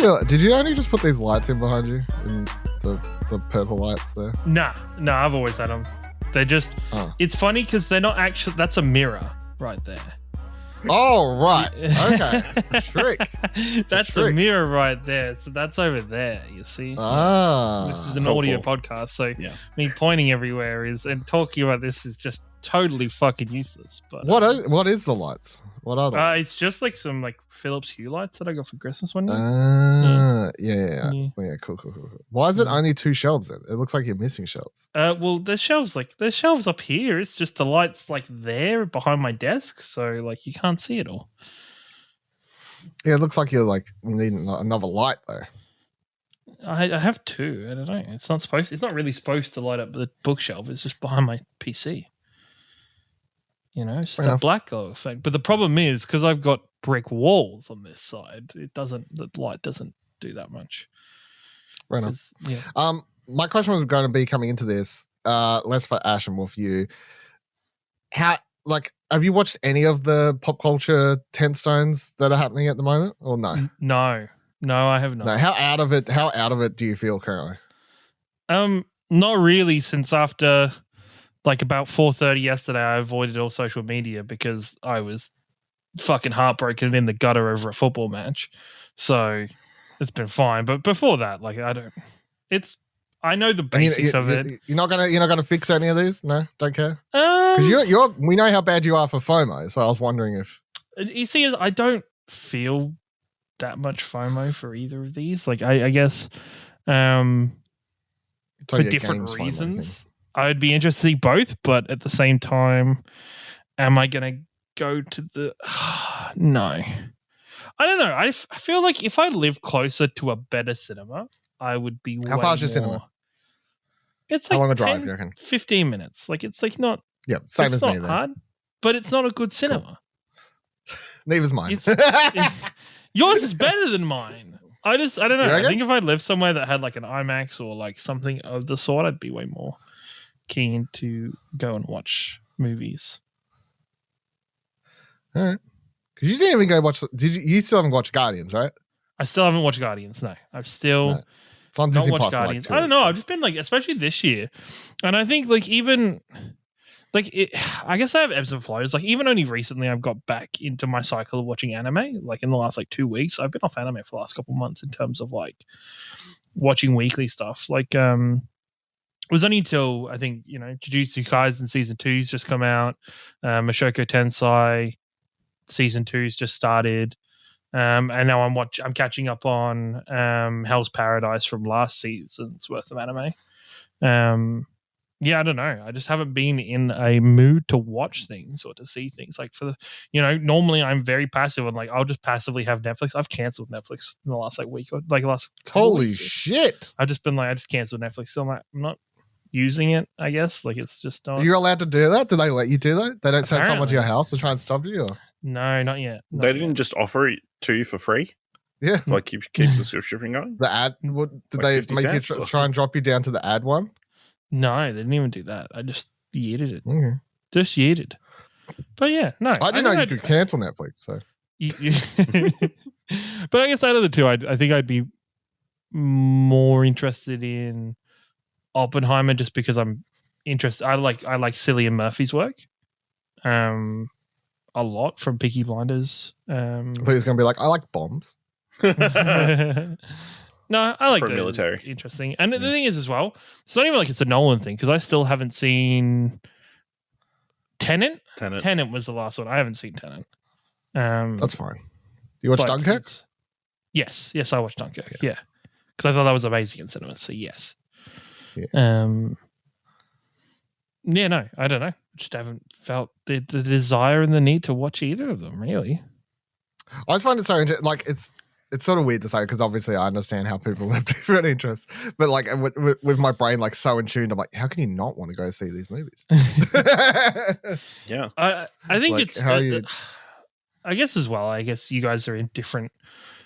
realize, did you only just put these lights in behind you? In the purple lights there? Nah, I've always had them. They're just, it's funny because they're not actually, that's a mirror right there. Oh, right. Okay. Trick. That's a mirror right there. So that's over there, you see? This is an audio podcast, so me pointing everywhere and talking about this is just totally fucking useless. But what is the lights? What are they? It's just like some Philips Hue lights that I got for Christmas one year. Yeah, cool. Why is it only 2 shelves then? It looks like you're missing shelves. Well, there's shelves up here. It's just the lights there behind my desk, so you can't see it all. Yeah, it looks like you need another light though. I have 2. I don't know. It's not really supposed to light up the bookshelf. It's just behind my PC. It's just a black glow effect. But the problem is because I've got brick walls on this side, the light doesn't do that much. Right enough. Yeah. My question was going to be coming into this, less for Ash and more for you. Have you watched any of the pop culture 10 stones that are happening at the moment, or no? No, I have not. No. How out of it do you feel currently? Not really, since after about 4:30 yesterday, I avoided all social media because I was fucking heartbroken in the gutter over a football match. So it's been fine. But before that, I know the basics of it. You're not gonna fix any of these? No, don't care. Because we know how bad you are for FOMO. So I was wondering if you see, I don't feel that much FOMO for either of these. I guess for different reasons. I would be interested to see both, but at the same time, am I going to go to the... No. I don't know. I feel like if I lived closer to a better cinema, I would be How far is your cinema? It's how long a drive, you reckon? 15 minutes. It's not... Yeah, same as me then. It's not hard, but it's not a good cinema. Cool. Neither's mine. Yours is better than mine. I don't know. I think if I lived somewhere that had an IMAX or something of the sort, I'd be way more keen to go and watch movies. All right, because you didn't even go watch. You still haven't watched Guardians, right? I still haven't watched Guardians. No, I've still it's on Disney Plus. Guardians. I don't know. I've just been especially this year, and I think even I guess I have ebbs and flows. Even only recently, I've got back into my cycle of watching anime. In the last 2 weeks, I've been off anime for the last couple of months in terms of watching weekly stuff. It was only until I think Jujutsu Kaisen season 2's just come out. Mushoku Tensei season 2's just started, and now I'm catching up on Hell's Paradise from last season's worth of anime. I don't know. I just haven't been in a mood to watch things or to see things. Normally I'm very passive and I'll just passively have Netflix. I've canceled Netflix in the last week or last couple Holy weeks. Shit. I've just been I just canceled Netflix. So I'm not using it, I guess. It's just not. You're allowed to do that? Do they let you do that? They don't send someone to your house to try and stop you? Or? No, not yet. They didn't just offer it to you for free? Yeah. Keep the subscription going? The ad? Did they make you try and drop you down to the ad one? No, they didn't even do that. I just yeeted it. Okay. Just yeeted. But yeah, no. I didn't know you could cancel Netflix. So. But I guess out of the two, I think I'd be more interested in Oppenheimer just because I'm interested. I like Cillian Murphy's work a lot from Peaky Blinders. I thought he was going to be I like bombs. No, I like the military. Interesting. And the thing is as well, it's not even it's a Nolan thing because I still haven't seen Tenet. Tenet was the last one. I haven't seen Tenet. That's fine. You watch Dunkirk? Yes, I watched Dunkirk. Yeah. Because I thought that was amazing in cinema. So yes. Yeah. No, I don't know. I just haven't felt the desire and the need to watch either of them, really. I just find it so interesting. It's sort of weird to say because obviously I understand how people have different interests, but with my brain so in tune, I'm how can you not want to go see these movies? Yeah, I think it's how I guess as well. I guess you guys are in different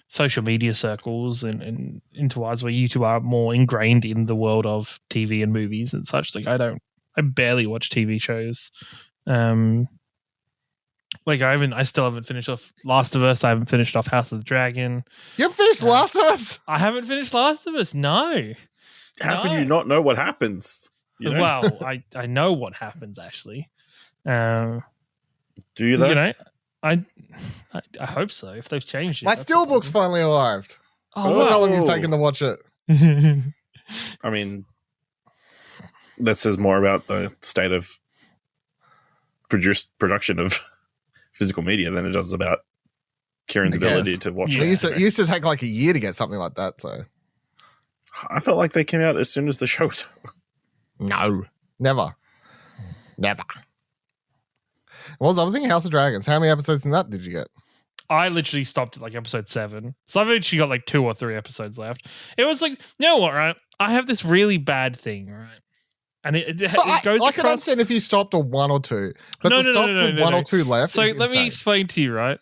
social media circles and into ours where you two are more ingrained in the world of TV and movies and such. I barely watch TV shows. Like I still haven't finished off Last of Us. I haven't finished off House of the Dragon. You finished Last of Us? I haven't finished Last of Us. No. How can you not know what happens? You know? Well, I know what happens actually. Do you though? You know, I hope so. If they've changed it, My steelbook's finally arrived. Oh, That's how long you've taken to watch it. I mean, that says more about the state of production of physical media than it does about Kieran's ability to watch it. It used to take like a year to get something like that. So I felt like they came out as soon as the show was over. No, never. What was the other thing? House of Dragons. How many episodes in that did you get? I literally stopped at like episode 7. So I've actually got like 2 or 3 episodes left. It was like, you know what, right? I have this really bad thing, right? And it goes I can understand if you stopped at 1 or 2. But to stop with 1 or 2 left So is let me explain to you, right?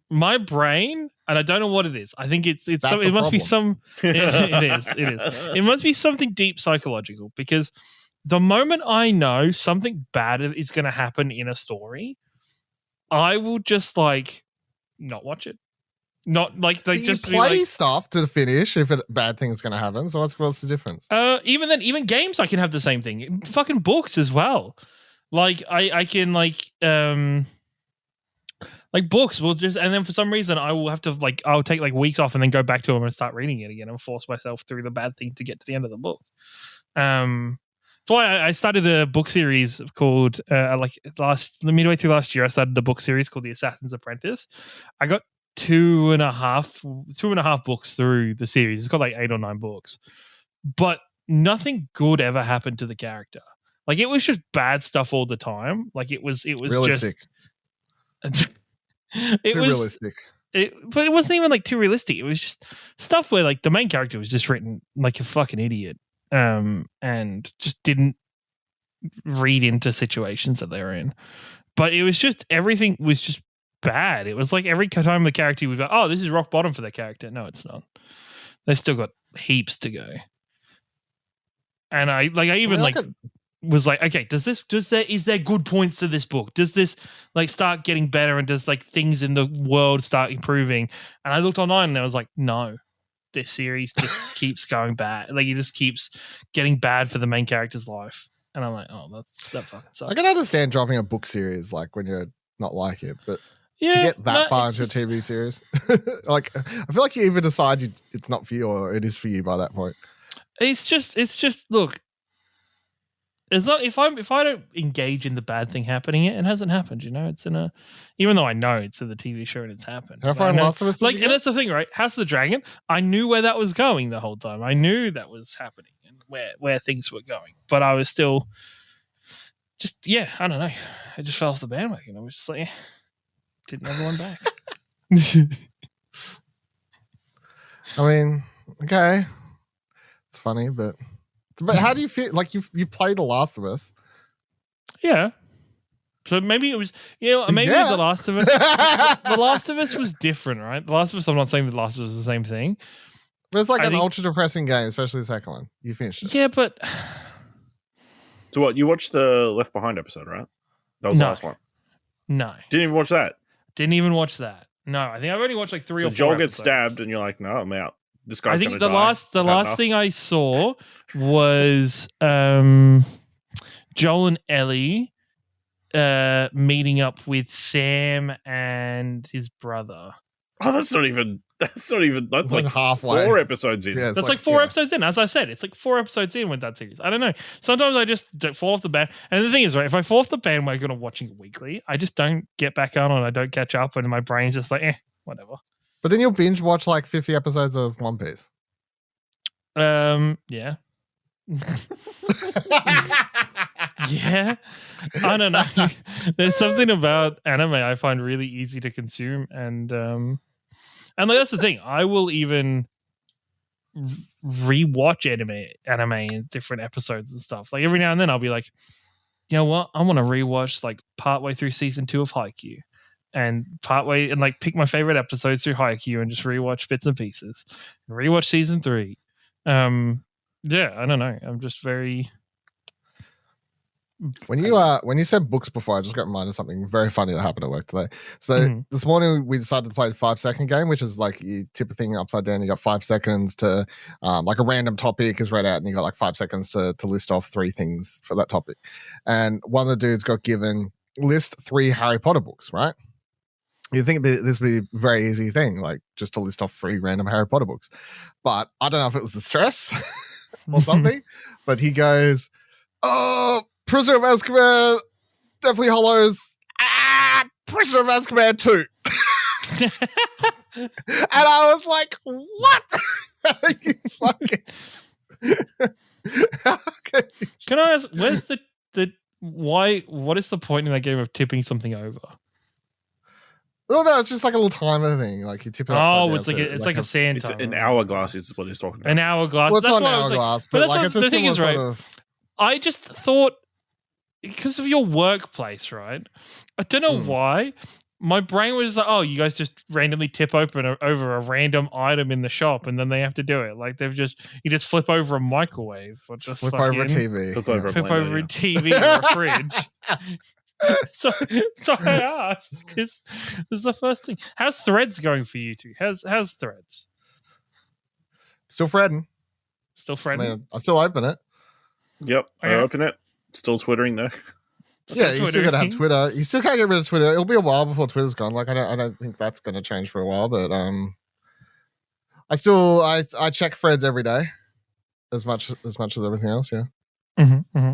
My brain, and I don't know what it is. I think it must be some... It is. It must be something deep psychological because the moment I know something bad is going to happen in a story, I will just like not watch it. Not like they just play stuff to finish if a bad thing is going to happen. So what's the difference? Even then, even games, I can have the same thing. Fucking books as well. Like I can like books will just, and then for some reason I will have to like I'll take like weeks off and then go back to them and start reading it again and force myself through the bad thing to get to the end of the book. That's why I started a book series called midway through last year. I started a book series called The Assassin's Apprentice. I got two and a half books through the series. It's got like 8 or 9 books, but nothing good ever happened to the character. Like it was just bad stuff all the time. Like it was realistic. Realistic. But it wasn't even like too realistic. It was just stuff where like the main character was just written like a fucking idiot. And just didn't read into situations that they were in. But it was just, everything was just bad. It was like every time the character would go, oh, this is rock bottom for the character. No, it's not. They've still got heaps to go. And was like, okay, is there good points to this book? Does this like start getting better and does like things in the world start improving? And I looked online and I was like, no. This series just keeps going bad. Like it just keeps getting bad for the main character's life. And I'm like, oh, that fucking sucks. I can understand dropping a book series like when you're not like it, but to get that far into a TV series, like I feel like you either decide it's not for you or it is for you by that point. It's just look. It's not if I don't engage in the bad thing happening, it hasn't happened. You know, it's even though I know it's in the TV show and it's happened. How far in Last of Us? And that's the thing, right? House of the Dragon. I knew where that was going the whole time. I knew that was happening and where things were going, but I was still just I don't know. I just fell off the bandwagon. I was just like, didn't have one back. I mean, okay, it's funny, but how do you feel? Like you played The Last of Us? Yeah. So maybe it was, The Last of Us. The Last of Us was different, right? The Last of Us. I'm not saying The Last of Us is the same thing. But it's like an ultra depressing game, especially the second one. You finished it. Yeah, but so what? You watched the Left Behind episode, right? That was the last one. No, didn't even watch that. Didn't even watch that. No, I think I've only watched like 3 or 4. So Joel gets stabbed, and you're like, "No, I'm out. This guy's going to die." I think the last thing I saw was Joel and Ellie meeting up with Sam and his brother. Oh, that's like halfway. 4 episodes in. Yeah, that's like 4 episodes in. As I said, it's like 4 episodes in with that series. I don't know. Sometimes I just fall off the band. And the thing is, right, if I fall off the bandwagon of watching it weekly, I just don't get back on and I don't catch up and my brain's just like, whatever. But then you'll binge watch like 50 episodes of One Piece. Yeah. Yeah. I don't know. There's something about anime I find really easy to consume and like that's the thing. I will even rewatch anime in different episodes and stuff. Like every now and then I'll be like, you know what? I want to rewatch like partway through season 2 of Haikyuu. And partway and like pick my favorite episodes through Haikyuu and just rewatch bits and pieces. And rewatch season 3. I don't know. I'm just very When you said books before, I just got reminded of something very funny that happened at work today. So this morning we decided to play the 5-second game, which is like you tip a thing upside down. You got 5 seconds to like a random topic is read out, and you got like 5 seconds to list off 3 things for that topic. And one of the dudes got given list 3 Harry Potter books, right? You think this would be a very easy thing, like just to list off 3 random Harry Potter books. But I don't know if it was the stress or something. But he goes, "Oh, Prisoner of Azkaban, Deathly Hollows, Prisoner of Azkaban 2." And I was like, "What? You fucking." Can I ask, where's the why? What is the point in that game of tipping something over? Oh no, it's just like a little timer thing. Like you tip it. Oh, it's like a sand timer. It's an hourglass is what he's talking about. An hourglass. Well, it's not an hourglass, but like it's a similar sort of. I just thought, because of your workplace, right? I don't know why. My brain was like, oh, you guys just randomly tip over a random item in the shop, and then they have to do it. Like you just flip over a microwave, or just flip over a TV, flip over a TV or a fridge. So I asked, because this is the first thing. How's Threads going for you two? How's Threads? Still Fredden. I still open it. Yep, I open it. Still twittering though. Yeah, you still gotta have Twitter. You still can't get rid of Twitter. It'll be a while before Twitter's gone. Like I don't think that's gonna change for a while. But I check Threads every day, as much as everything else. Yeah.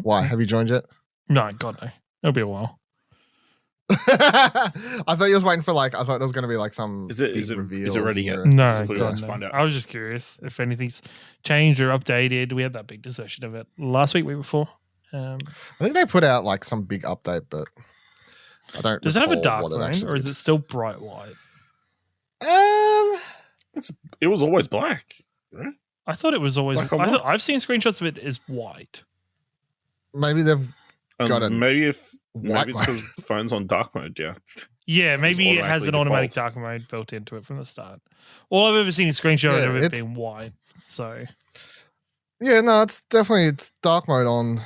Why? Have you joined yet? No, God no. It'll be a while. I thought you was waiting for I thought it was going to be like some. Is it ready yet? No, God, no. I was just curious if anything's changed or updated. We had that big discussion of it last week before. I think they put out like some big update, but I don't. Does it have a dark mode, or is it still bright white? It was always black, right? I thought it was always. I've seen screenshots of it as white. Maybe they've got it. Maybe it's because the phone's on dark mode. Yeah. Yeah, maybe it has an automatic dark mode built into it from the start. All I've ever seen is screenshots of it being white. So. Yeah, no, it's dark mode on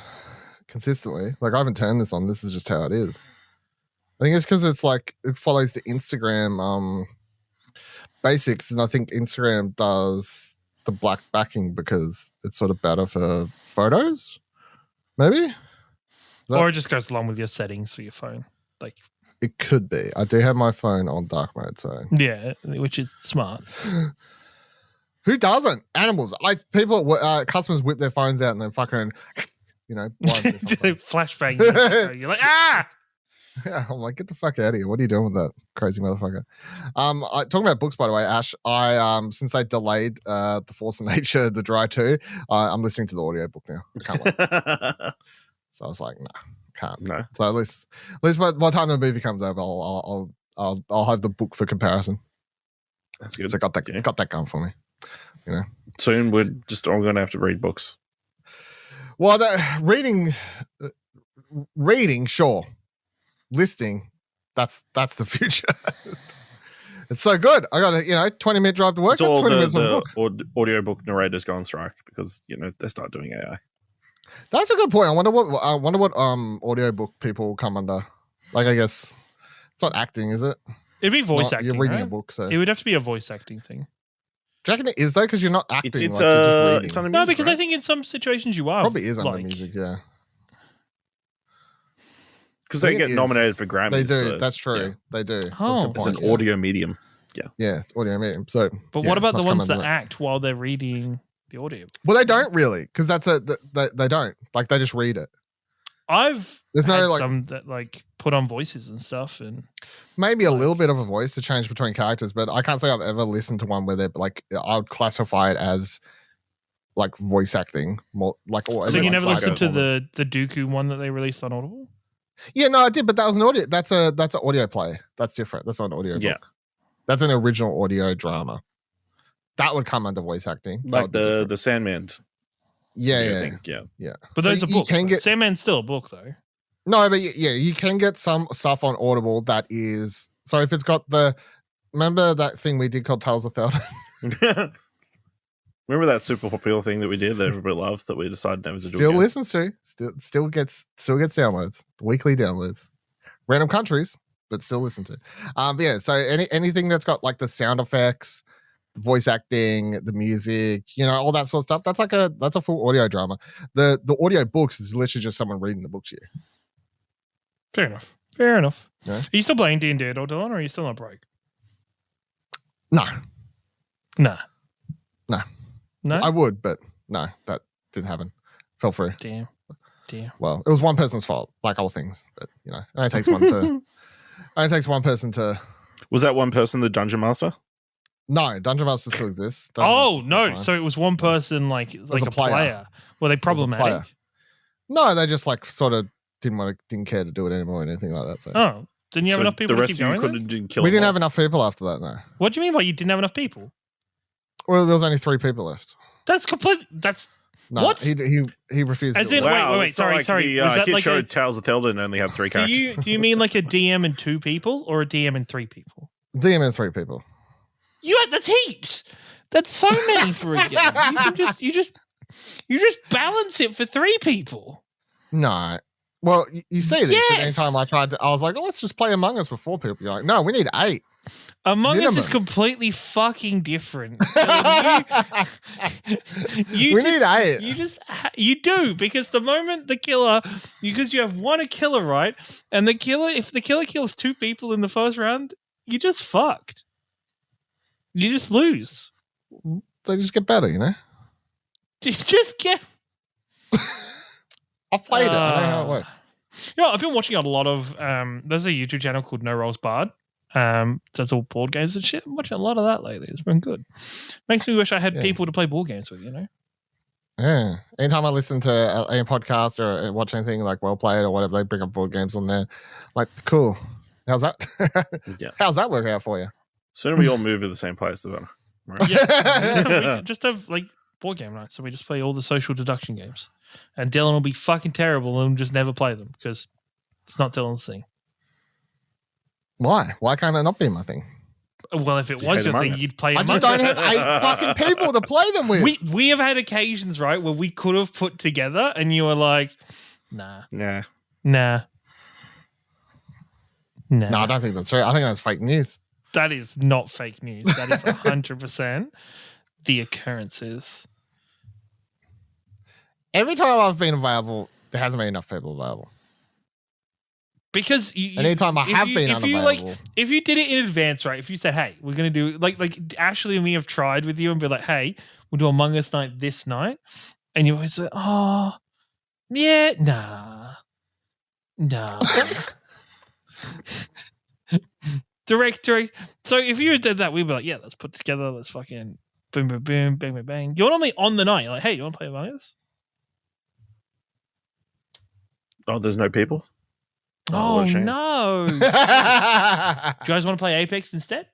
consistently. Like I haven't turned this on. This is just how it is. I think it's because it's like it follows the Instagram basics, and I think Instagram does the black backing because it's sort of better for photos. Maybe, or it just goes along with your settings for your phone. Like it could be. I do have my phone on dark mode, so yeah, which is smart. Who doesn't? Animals. Customers whip their phones out and then fucking, flashbang. You're like, ah! Yeah, I'm like, get the fuck out of here. What are you doing with that crazy motherfucker? Talking about books, by the way, Ash, I since they delayed The Force of Nature, The Dry 2, I'm listening to the audiobook now. I can't wait. So I was like, no, can't. No. So at least by the time the movie comes over, I'll have the book for comparison. That's good. So I got that going for me. Soon we're just all going to have to read books. Well, reading, sure. Listing, that's the future. It's so good. I got a 20-minute drive to work. It's all 20 minutes on the book. Audiobook narrators go on strike because they start doing AI. That's a good point. I wonder what audiobook people come under. Like, I guess it's not acting, is it? It'd be voice acting. You're reading a book, so it would have to be a voice acting thing. Do you reckon it is though? Because you're not acting. You're just reading. It's under music, no, because right? I think in some situations you are. Probably is under music, yeah. Because they get nominated for Grammys. They do. That's true. Yeah. They do. Oh, it's an audio medium. Yeah. Yeah, it's audio medium. So, but what about the ones that act while they're reading the audio? Well, they don't really, because they don't. Like they just read it. There's some that put on voices and stuff, and maybe a little bit of a voice to change between characters, but I can't say I've ever listened to one where they're I would classify it as voice acting more so you never listened to the Dooku one that they released on Audible? Yeah, no, I did, but that was an audio. That's an audio play. That's different. That's not an audio book. That's an original audio drama. That would come under voice acting. Like the Sandman. Yeah. But those are books. Sandman's still a book, though. No, but you can get some stuff on Audible that is. So if it's got remember that thing we did called Tales of Theldon? Remember that super popular thing that we did that everybody loved that we decided never to do Still again? listens to. Still gets downloads. Weekly downloads. Random countries, but still listen to. But yeah, so anything that's got like the sound effects, the voice acting, the music, all that sort of stuff, that's a full audio drama. The audio books is literally just someone reading the book to you. Fair enough. Yeah. Are you still playing D&D at all, Dylan, or are you still not broke? No. I would, but no, that didn't happen. Fell through. Damn. Well, it was one person's fault, like all things. But it only takes one to. Only takes one person to. Was that one person the Dungeon Master? No, Dungeon Master still exists. No! So it was one person, like a player. Were they problematic? No, they just like sort of didn't care to do it anymore or anything like that. So. Oh, didn't you have enough people to keep going? We didn't have enough people after that. No. What do you mean by you didn't have enough people? Well, there was only 3 people left. That's complete. That's no, what he refused. As in, wait, sorry. Was that hit show Tales of Tales and only had 3 characters. Do you mean like a DM and 2 people or a DM and 3 people? DM and 3 people. That's heaps. That's so many for a game. You just balance it for 3 people. No. Well, you see this, but anytime I was like, let's just play Among Us with 4 people. You're like, no, we need 8. Among Us is completely fucking different. We need 8. You do, because the moment because you have one killer, right? And if the killer kills 2 people in the first round, you just fucked. You just lose. They just get better, You just get. I've played it. I know how it works. I've been watching a lot of. There's a YouTube channel called No Rolls Barred. That's all board games and shit. I'm watching a lot of that lately. It's been good. Makes me wish I had people to play board games with. Yeah. Anytime I listen to any podcast or watch anything like Well Played or whatever, they bring up board games on there. Like, cool. How's that? Yeah. How's that work out for you? Soon we all move to the same place, the better. Right? Yeah. We just have like board game nights, so we just play all the social deduction games. And Dylan will be fucking terrible and just never play them because it's not Dylan's thing. Why? Why can't it not be my thing? Well, if it was your thing, you'd play. I just don't have 8 fucking people to play them with. We have had occasions, right, where we could have put together, and you were like, "Nah." No, I don't think that's true. I think that's fake news. That is not fake news. That is 100% the occurrences. Every time I've been available, there hasn't been enough people available. Because anytime I have been unavailable, if you did it in advance, right? If you said, "Hey, we're gonna do like Ashley and me have tried with you and be like, hey, we'll do Among Us night this night," and you always say, "Oh, yeah, nah." direct. So if you did that, we'd be like, "Yeah, let's put together. Let's fucking boom, boom, boom, bang, bang, bang." You're normally on the night. You're like, "Hey, you want to play Among Us?" Oh, there's no people. Oh, no. Do you guys want to play Apex instead?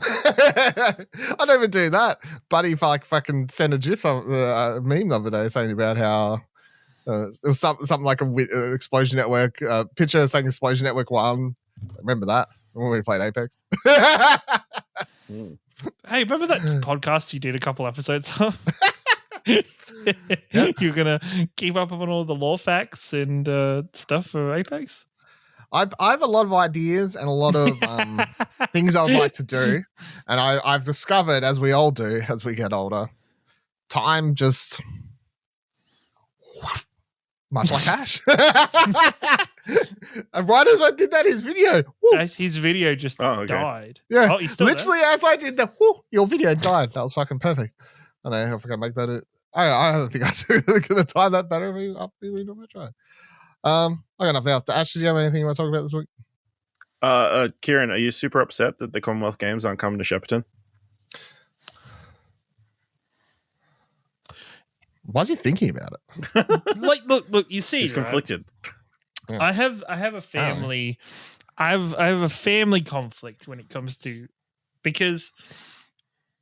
I don't even do that. Buddy fucking sent a GIF of a meme the other day saying about how it was something like an Explosion Network picture saying Explosion Network 1. Remember that when we played Apex? Hey, remember that podcast you did a couple episodes of? You're gonna keep up on all the lore facts and stuff for Apex? I have a lot of ideas and a lot of things I would like to do, and I've discovered, as we all do as we get older, time just much like Ash. And right as I did that, his video just died. Yeah, oh, he's still literally there? As I did that, your video died. That was fucking perfect. I know if I can make that. I don't think I could have timed that better. I'll be really try. I got nothing else to Ash. Do you have anything you want to talk about this week? Kieran, are you super upset that the Commonwealth Games aren't coming to Shepparton? Why is he thinking about it? Look, you see, he's conflicted. Yeah. I have a family. I have a family conflict when it comes to, because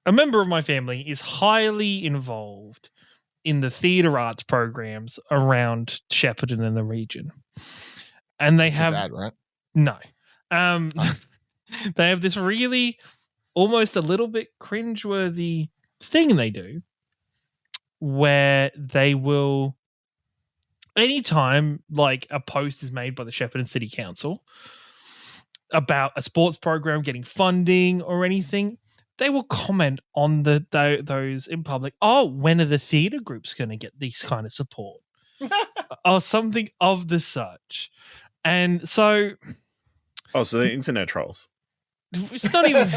a member of my family is highly involved in the theatre arts programs around Shepparton and the region, and they have dad, right? No, they have this really almost a little bit cringeworthy thing they do where they will, anytime like a post is made by the Shepparton City Council about a sports program getting funding or anything, they will comment on those in public. Oh, when are the theatre groups going to get this kind of support? Or something of the such. And so... Oh, so the internet trolls. It's not even...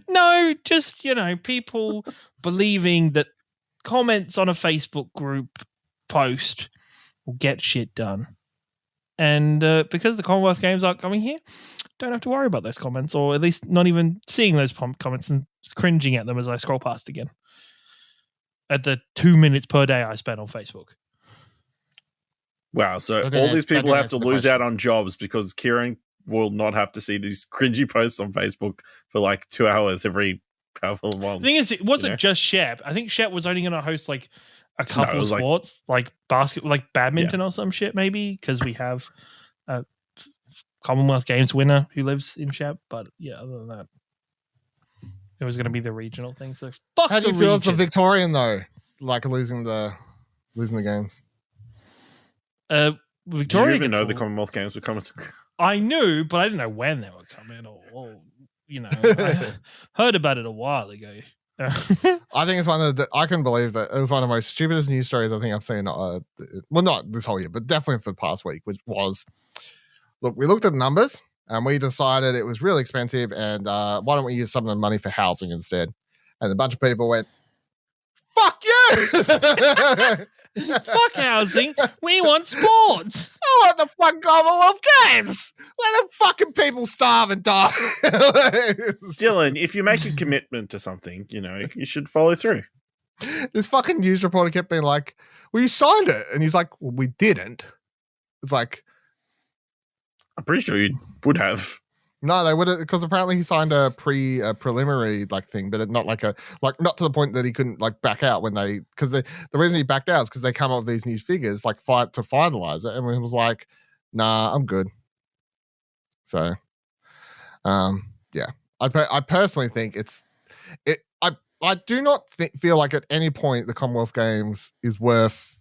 No, just, people believing that comments on a Facebook group post will get shit done. And because the Commonwealth Games aren't coming here, don't have to worry about those comments, or at least not even seeing those comments and cringing at them as I scroll past again. At the 2 minutes per day I spend on Facebook. Wow, so all these people have to lose out on jobs because Kieran will not have to see these cringy posts on Facebook for like 2 hours every however long. The thing is, it wasn't just Shep. I think Shep was only going to host like a couple of sports, like basketball, like badminton or some shit, maybe, because we have a Commonwealth Games winner who lives in Shep. But yeah, other than that, it was going to be the regional thing. So fuck. How do you feel as the Victorian though, like losing the games? Victoria. Did you even know the Commonwealth Games were coming? I knew, but I didn't know when they were coming, or I heard about it a while ago. I think it's one of the. I can believe that it was one of the most stupidest news stories I think I've seen. Well, not this whole year, but definitely for the past week, which was, look, we looked at the numbers and we decided it was really expensive, and why don't we use some of the money for housing instead? And a bunch of people went, "Fuck you!" Fuck housing. We want sports. I want the fucking Commonwealth Games. Let the fucking people starve and die. Dylan, if you make a commitment to something, you should follow through. This fucking news reporter kept being like, well, you signed it. And he's like, well, we didn't. It's like, I'm pretty sure you would have. No, they would have, because apparently he signed a preliminary like thing, but not like not to the point that he couldn't like back out when because the reason he backed out is because they come up with these new figures like to finalize it, and he was like, nah, I'm good. So, yeah, I personally think I do not feel like at any point the Commonwealth Games is worth.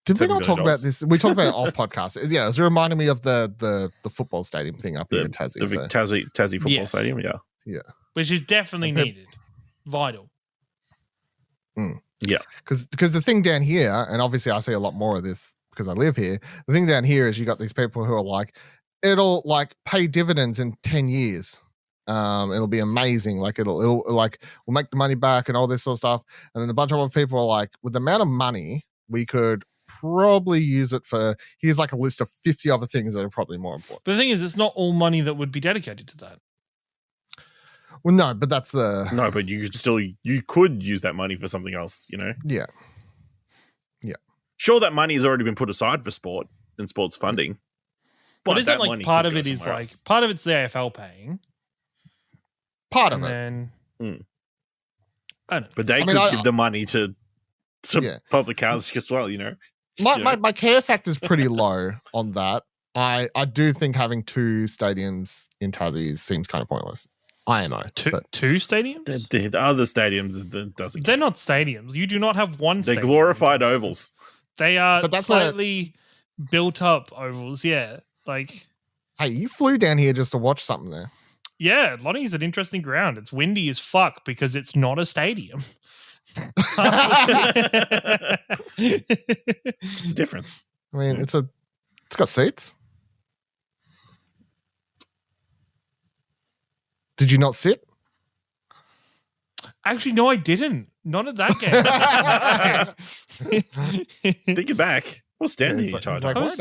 Did we not talk about this? We talked about it off podcast. Yeah, it was reminding me of the football stadium thing up here in Tassie. The Tassie football stadium, yeah. Which is definitely needed. Vital. Yeah. Because the thing down here, and obviously I see a lot more of this because I live here, the thing down here is you got these people who are like, it'll like pay dividends in 10 years. It'll be amazing. Like it'll like, we'll make the money back and all this sort of stuff. And then a bunch of other people are like, with the amount of money we could probably use it for, here's like a list of 50 other things that are probably more important. But the thing is, it's not all money that would be dedicated to that. Well, no, but that's but you could use that money for something else, Yeah. Sure, that money has already been put aside for sport and sports funding. But isn't like part of it is like else. Part of it's the AFL paying. Part of it. Then, I don't know. But they could give the money to public housing as well, My care factor is pretty low on that. I do think having 2 stadiums in Tassie seems kind of pointless. IMO. Two stadiums? The other stadiums doesn't. They're not stadiums. You do not have one. They're glorified ovals. They are slightly built up ovals. Yeah, like. Hey, you flew down here just to watch something there. Yeah, Lonnie is an interesting ground. It's windy as fuck because it's not a stadium. It's a difference. I mean, it's got seats. Did you not sit? Actually, no, I didn't. Not at that game. Think it back. What standing you tried? I was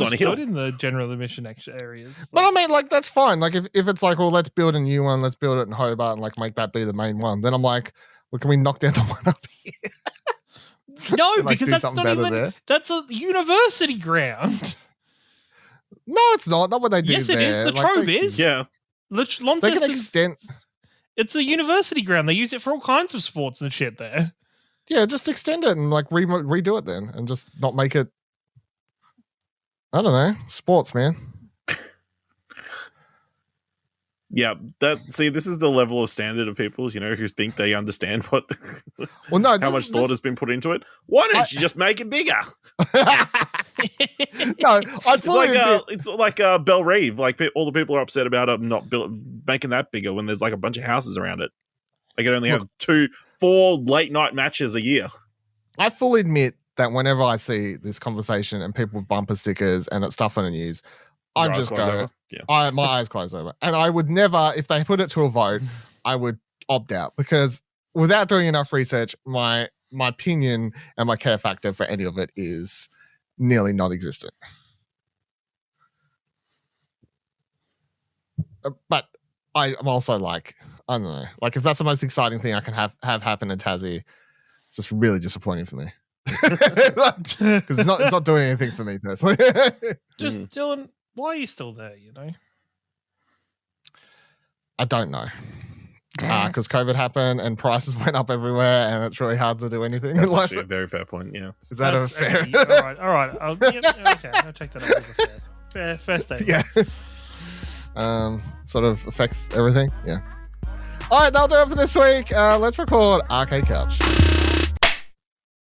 on a hill in the general admission areas. But I mean, like, that's fine. Like, if it's like, well, let's build a new one, let's build it in Hobart and like make that be the main one. Then I'm like, well, can we knock down the one up here? No, and, like, because that's not even. There? That's a university ground. No, it's not. Not what they do. Yes, there. It is. The Trove is. Yeah. They can extend. It's a university ground. They use it for all kinds of sports and shit there. Yeah, just extend it and like redo it then, and just not make it. I don't know, sports, man. Yeah, this is the level of standard of people, who think they understand what how much thought has been put into it. Why don't you just make it bigger? No, it's like Belle Reve. Like all the people are upset about not making that bigger when there's like a bunch of houses around it. They can only have 4 late night matches a year. I fully admit that whenever I see this conversation and people with bumper stickers and it's stuff on the news, I just go, my eyes close over. And I would never, if they put it to a vote, I would opt out because without doing enough research, my opinion and my care factor for any of it is nearly non-existent. But I'm also like, I don't know, like if that's the most exciting thing I can have happen in Tassie, it's just really disappointing for me. Because it's not doing anything for me personally. Just Dylan, why are you still there? I don't know. Because COVID happened and prices went up everywhere, and it's really hard to do anything. That's actually a very fair point. Yeah, is that a fair? Okay, all right. Okay, I'll take that up as a fair statement. Yeah. Sort of affects everything. Yeah. All right, that'll do it for this week. Let's record Arcade Couch.